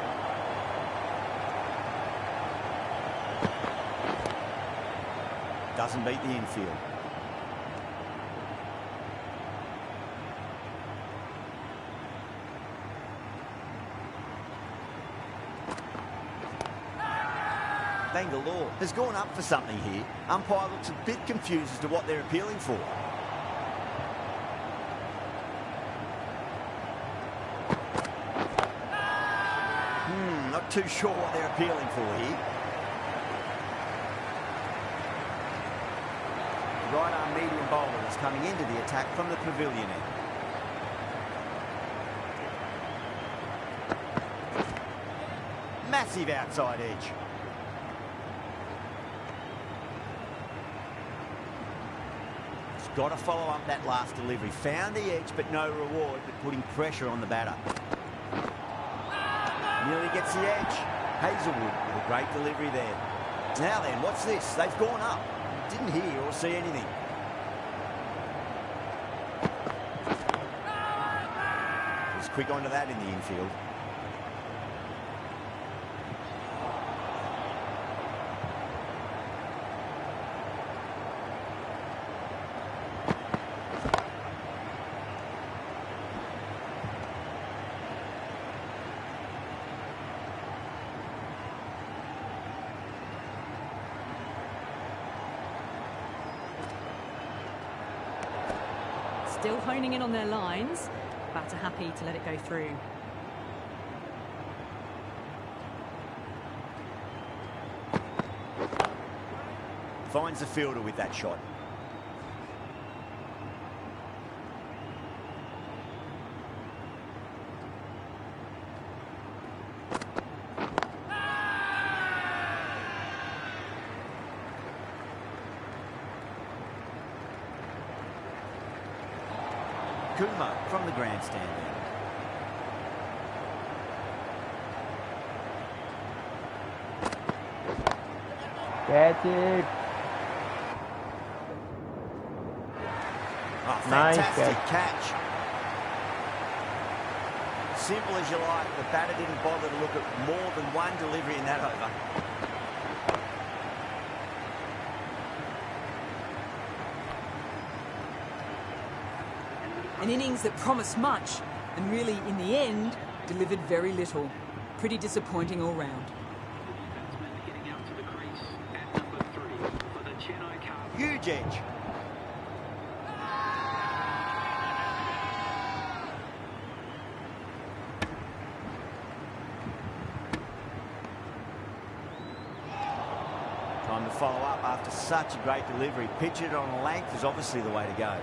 Doesn't beat the infield. Bangalore has gone up for something here. Umpire looks a bit confused as to what they're appealing for. Not too sure what they're appealing for here. The right-arm medium bowler is coming into the attack from the pavilion end. Massive outside edge. He's got to follow up that last delivery. Found the edge, but no reward, but putting pressure on the batter. Nearly gets the edge. Hazelwood with a great delivery there. Now then, what's this? They've gone up. Didn't hear or see anything. He's quick onto that in the infield. Still honing in on their lines. Batter happy to let it go through. Finds the fielder with that shot. Kuma from the grandstand there. Catch it. Oh, Nice fantastic catch. Simple as you like. The batter didn't bother to look at more than one delivery in that over. An innings that promised much and really, in the end, delivered very little. Pretty disappointing all round. Huge edge. Time to follow up after such a great delivery. Pitch it on a length is obviously the way to go.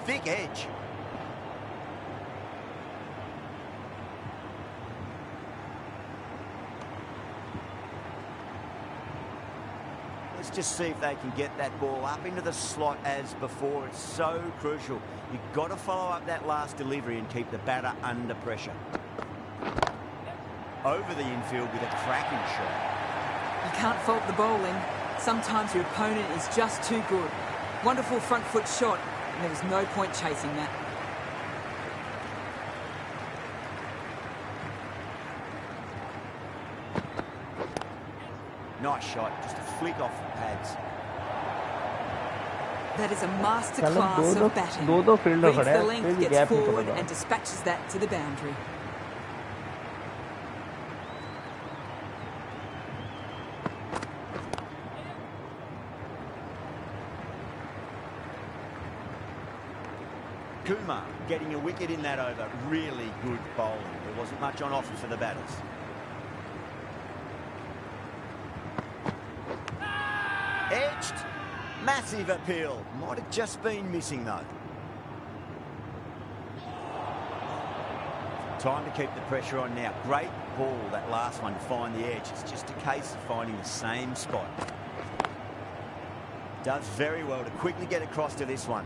Thick edge. Let's just see if they can get that ball up into the slot as before. It's so crucial. You've got to follow up that last delivery and keep the batter under pressure. Over the infield with a cracking shot. You can't fault the bowling. Sometimes your opponent is just too good. Wonderful front foot shot, and there was no point chasing that. Nice shot, just a flick off the pads. That is a masterclass of batting. Reads the length, gets forward and dispatches that to the boundary. Kuma getting a wicket in that over. Really good bowling. There wasn't much on offer for the batters. Edged. Massive appeal. Might have just been missing though. Time to keep the pressure on now. Great ball, that last one, to find the edge. It's just a case of finding the same spot. Does very well to quickly get across to this one.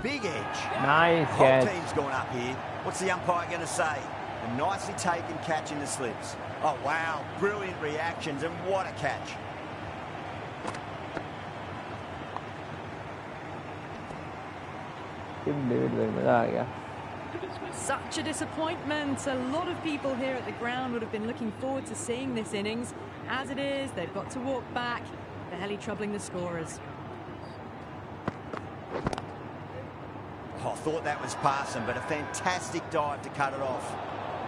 Big edge. Nice Whole catch. team's gone up here. What's the umpire going to say? A nicely taken catch in the slips. Oh, wow. Brilliant reactions, and what a catch. Such a disappointment. A lot of people here at the ground would have been looking forward to seeing this innings. As it is, they've got to walk back, barely troubling the scorers. Oh, I thought that was passing, but a fantastic dive to cut it off.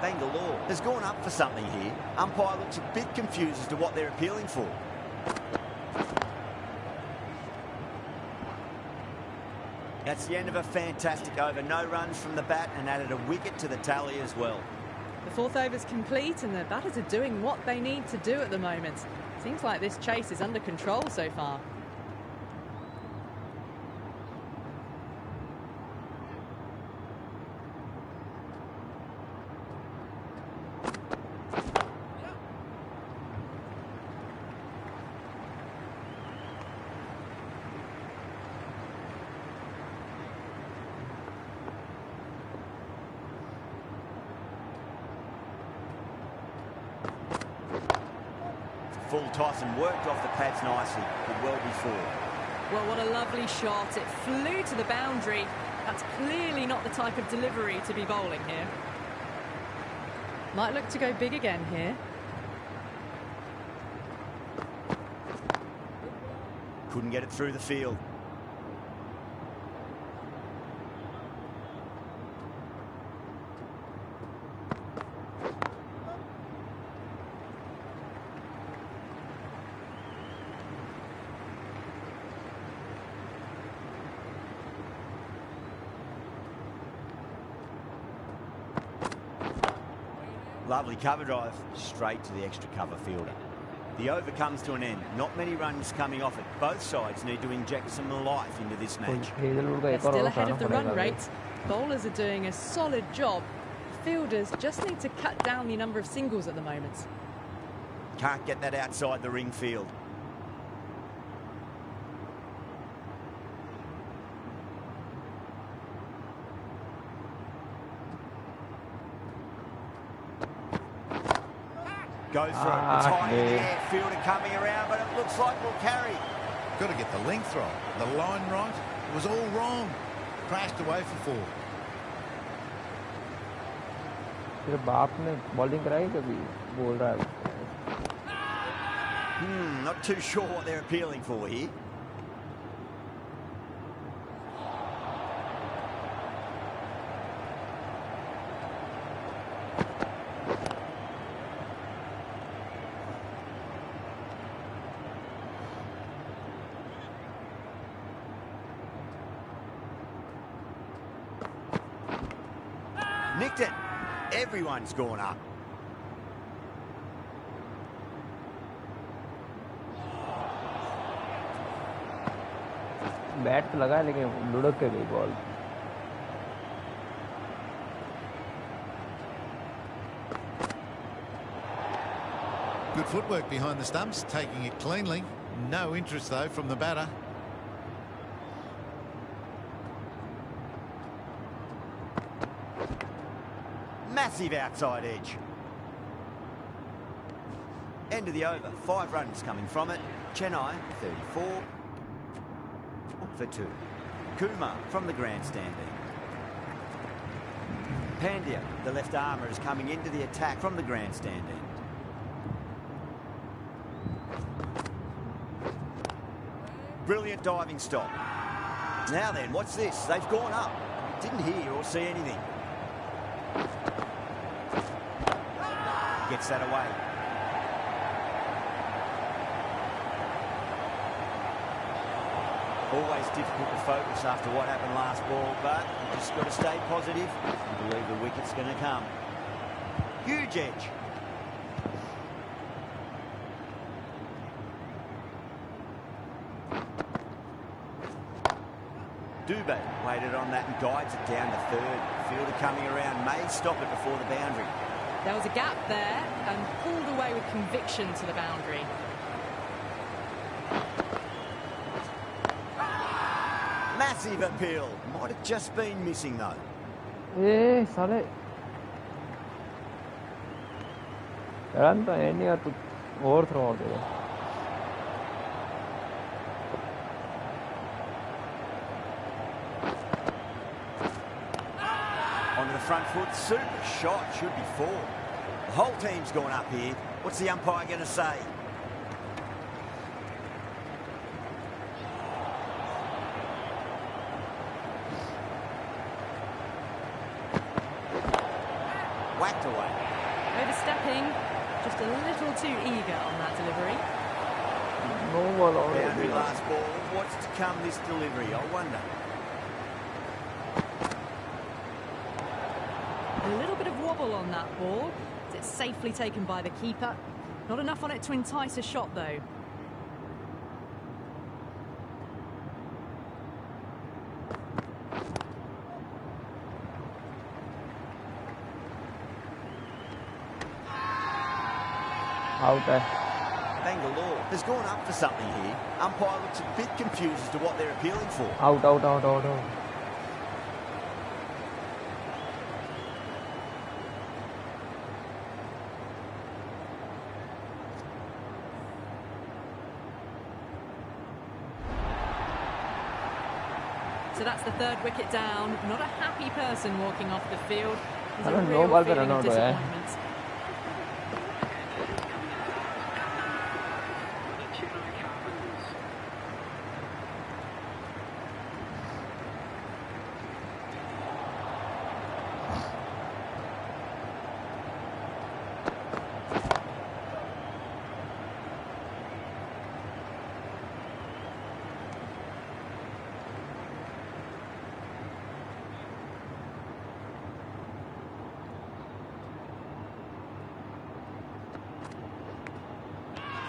Bangalore has gone up for something here. Umpire looks a bit confused as to what they're appealing for. That's the end of a fantastic over. No runs from the bat and added a wicket to the tally as well. The fourth over's complete and the batters are doing what they need to do at the moment. Seems like this chase is under control so far. Full toss and worked off the pads nicely, but well before. Well, what a lovely shot. It flew to the boundary. That's clearly not the type of delivery to be bowling here. Might look to go big again here. Couldn't get it through the field. Lovely cover drive, straight to the extra cover fielder. The over comes to an end. Not many runs coming off it. Both sides need to inject some life into this match. They're still ahead of the run rate. Bowlers are doing a solid job. Fielders just need to cut down the number of singles at the moment. Can't get that outside the ring field. Go for it. It's high in the air. Fielder coming around, but it looks like we'll carry. Got to get the length right, the line right. It was all wrong. Crashed away for 4. तेरे बाप ने bowling कराई कभी बोल रहा है. Not too sure what they're appealing for here. Nicked it. Everyone's gone up. Bat तो लगा लेकिन लुढ़क के गई ball. Good footwork behind the stumps, taking it cleanly. No interest though from the batter. Massive outside edge. End of the over. 5 runs coming from it. Chennai 34 for 2. Kumar from the grandstand end. Pandya, the left armour, is coming into the attack from the grandstand end. Brilliant diving stop. Now then, what's this? They've gone up. Didn't hear or see anything. Gets that away. Always difficult to focus after what happened last ball, but you just got to stay positive and believe the wicket's going to come. Huge edge. Dubé waited on that and guides it down to third. Fielder coming around may stop it before the boundary. There was a gap there and pulled away with conviction to the boundary. Massive appeal. Might have just been missing though. साले run तो है नहीं यार, तू और throw और दे. Onto the front foot, super shot, should be 4. The whole team's gone up here. What's the umpire going to say? Whacked away. Overstepping, just a little too eager on that delivery. No ball Boundary last ball. What's to come this delivery, I wonder. A little bit of bobble on that ball. It's safely taken by the keeper. Not enough on it to entice a shot, though. Out है. Bangalore has gone up for something here. Umpire looks a bit confused as to what they're appealing for. Out. So that's the third wicket down. Not a happy person walking off the field. There's a no real ball पे feeling run of out हुआ है. disappointment.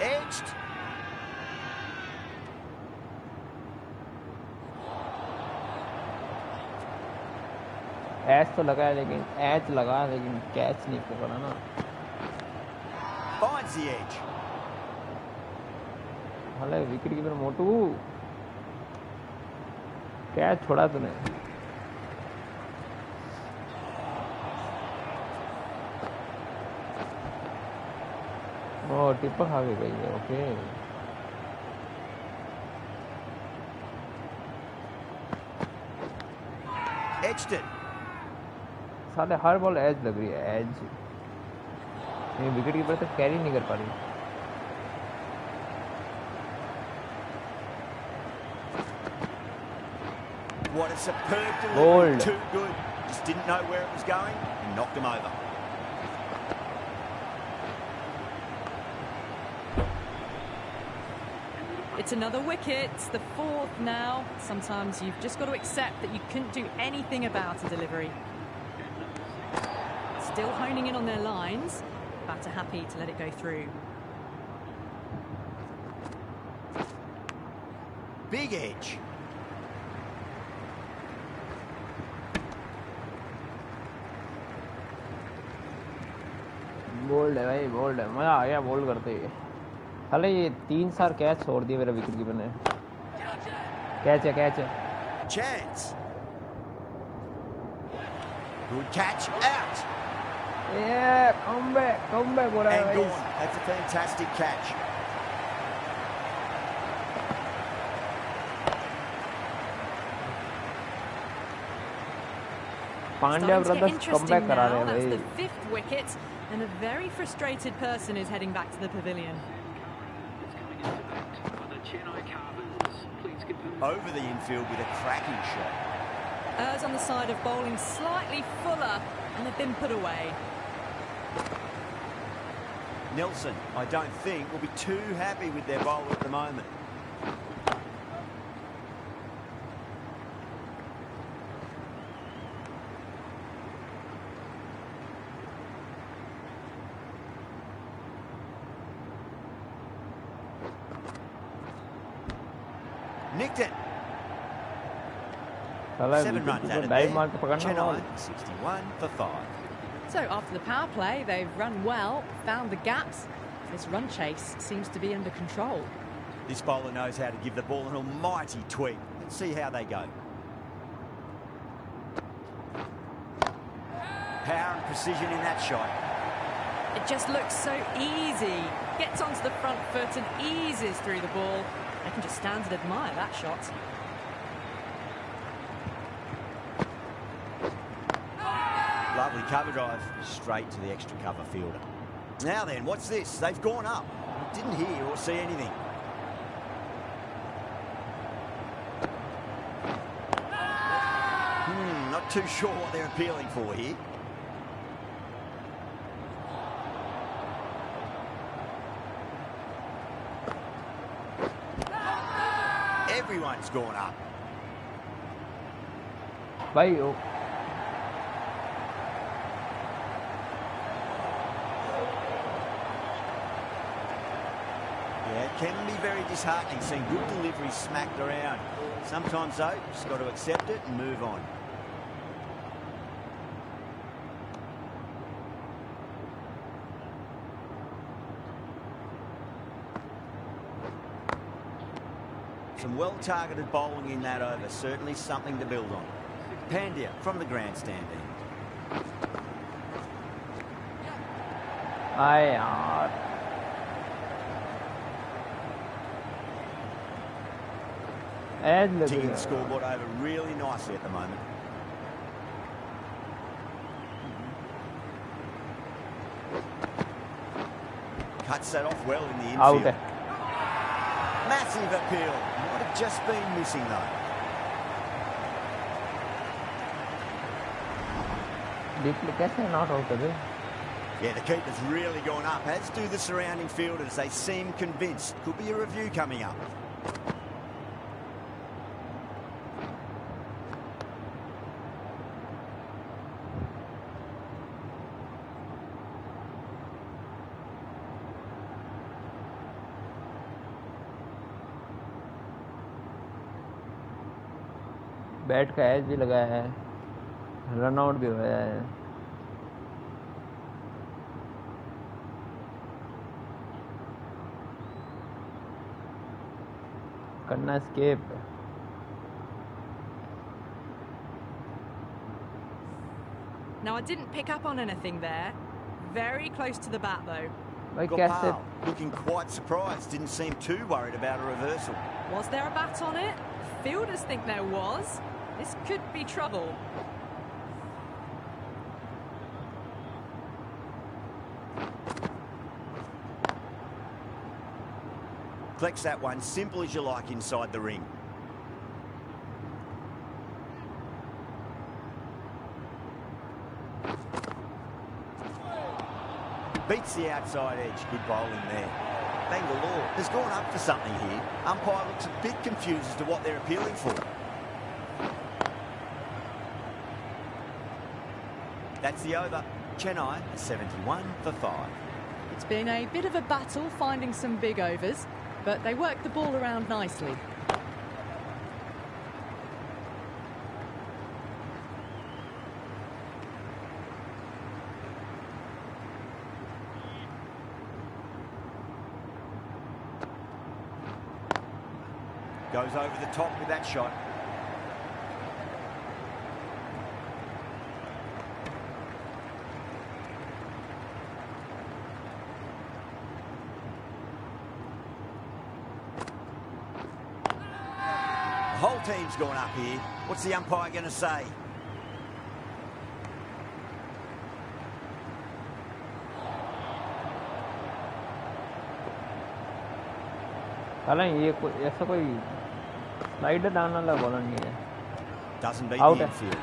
Edged. H तो लगा है लेकिन H लगा लेकिन catch नहीं पकड़ा ना. Finds the edge. हाले विकेट कीपर मोटू कैच छोड़ा तूने. टिप्पर खा के गई है. ओके. Edged it. साले हर बॉल एज लग रही है. एज ये विकेट कीपर तक कैरी नहीं कर पा रही. What a superb delivery. Bold. Too good. Just didn't know where it was going and knocked him over. It's another wicket, the fourth now. Sometimes you've just got to accept that you couldn't do anything about a delivery. Still honing in on their lines. Batter happy to let it go through. Big edge. Bowled है भाई, bold है. मजा आ गया bold करते ही. हाले ये 3 साल catch छोड़ दिया मेरा विकेट कीपर ने. कैच है. Chance. Good catch. Out. Yeah, come back हो रहा है And भाई. gone. That's a fantastic catch. Pandya Starting to get brothers interesting comeback करा रहे now. हैं That's भाई. the fifth wicket, and a very frustrated person is heading back to the pavilion. Over the infield with a cracking shot. Ers on the side of bowling slightly fuller, and they've been put away. Nelson, I don't think, will be too happy with their bowler at the moment. Nicked it. 7 runs out of there. Chennai 61 for 5. So after the power play, they've run well, found the gaps. This run chase seems to be under control. This bowler knows how to give the ball an almighty tweak. Let's see how they go. Power and precision in that shot. It just looks so easy. Gets onto the front foot and eases through the ball. They can just stand and admire that shot. Lovely cover drive, straight to the extra cover fielder. Now then, what's this? They've gone up. Didn't hear or see anything. Not too sure what they're appealing for here. Everyone's gone up. भाई Yeah, it can be very disheartening seeing good delivery smacked around. Sometimes, though, just got to accept it and move on. Some well-targeted bowling in that over. Certainly something to build on. Pandya from the grandstand end. आए यार as लग Ticking गया the scoreboard over really nicely at the moment. Cuts that off well in the out infield. है Massive appeal. Might have just been missing though. Deeply कैसे not out है Yeah, the keeper's really gone up, as do the surrounding fielders. They seem convinced. Could be a review coming up. Bat का as भी लगाया है run out भी हुआ है करना escape. Now, I didn't pick up on anything there. Very close to the bat, though. भाई कैसे Gopal looking quite surprised. Didn't seem too worried about a reversal. Was there a bat on it? Fielders think there was. This could be trouble. Flex that one, simple as you like inside the ring. Beats the outside edge. Good bowling there. Bangalore has gone up for something here. Umpire looks a bit confused as to what they're appealing for. That's the over. Chennai 71 for 5. It's been a bit of a battle finding some big overs, but they worked the ball around nicely. Goes over the top with that shot. The whole team's gone up here. What's the umpire going to say? हालांकि ये कोई ऐसा कोई slider डालने वाला bowler नहीं है Doesn't beat Out. the infield.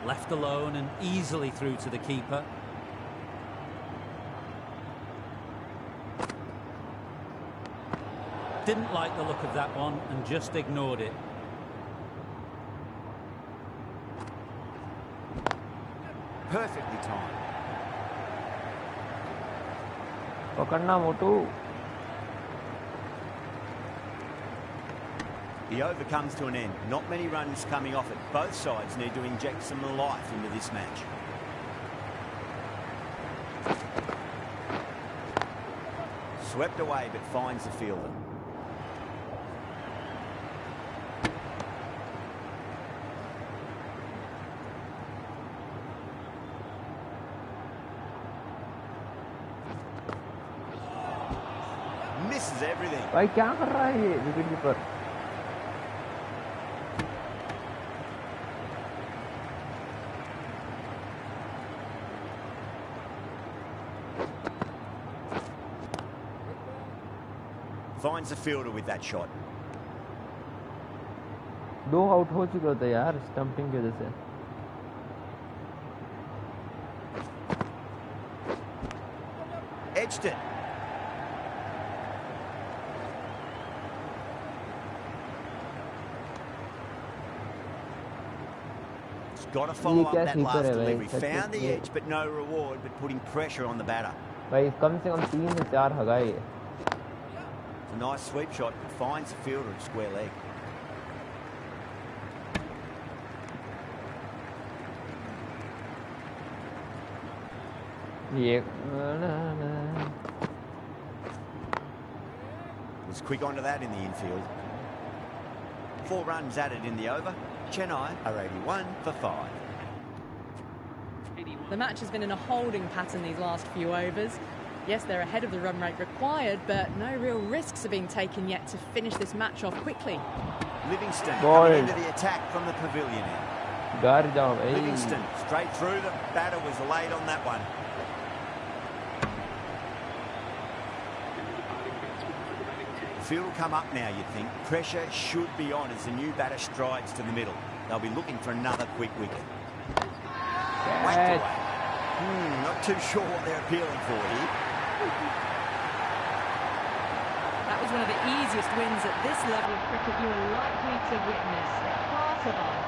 Left alone and easily through to the keeper. Didn't like the look of that one and just ignored it. Perfectly timed. पकड़ना मोटू The over comes to an end. Not many runs coming off it. Both sides need to inject some life into this match. Swept away but finds the fielder. Misses everything. भाई क्या कर रहा है ये wicket keeper Finds the fielder with that shot. 2 out हो चुके थे यार स्टंपिंग की वजह से Edged it. He's got to follow ये up क्या that कीपर last है भाई, delivery. सच Found the में edge, but no reward, but putting pressure on the batter. भाई कम से कम 3 से 4 हगाए. It's a nice sweep shot, but finds the fielder at square leg. ये Was quick onto that in the infield. 4 runs added in the over. Chennai are 81 for 5. The match has been in a holding pattern these last few overs. Yes, they're ahead of the run rate required, but no real risks are being taken yet to finish this match off quickly. Livingston Ball. coming into the attack from the pavilion end. घर जाओ भाई. Livingston straight through. The batter was late on that one. The field will come up now, you'd think. Pressure should be on as the new batter strides to the middle. They'll be looking for another quick wicket. Whacked away. Not too sure what they're appealing for here. That was one of the easiest wins at this level of cricket you are likely to witness. Class of art.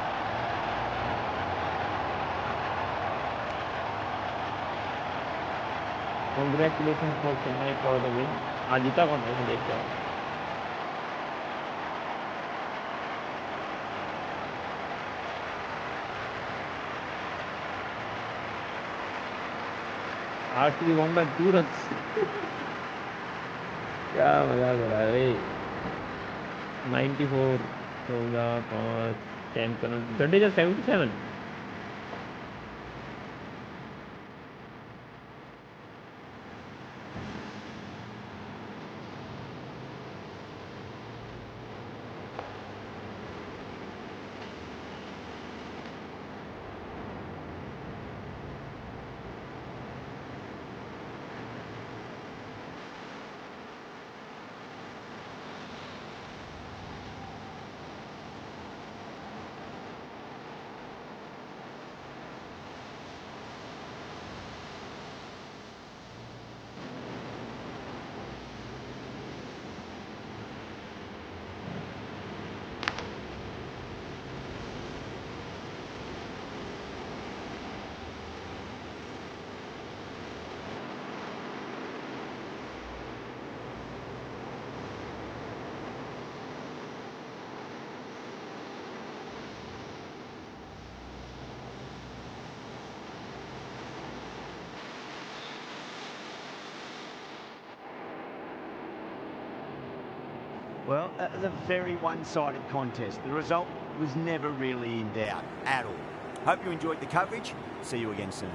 Congratulations for Chennai for the win. आज जीता कौन है देखते हैं. RCB won by 2 runs. क्या मजाक हो रहा है भाई. 94 14 5 10 20 77. Well, that was a very one-sided contest. The result was never really in doubt at all. Hope you enjoyed the coverage. See you again soon.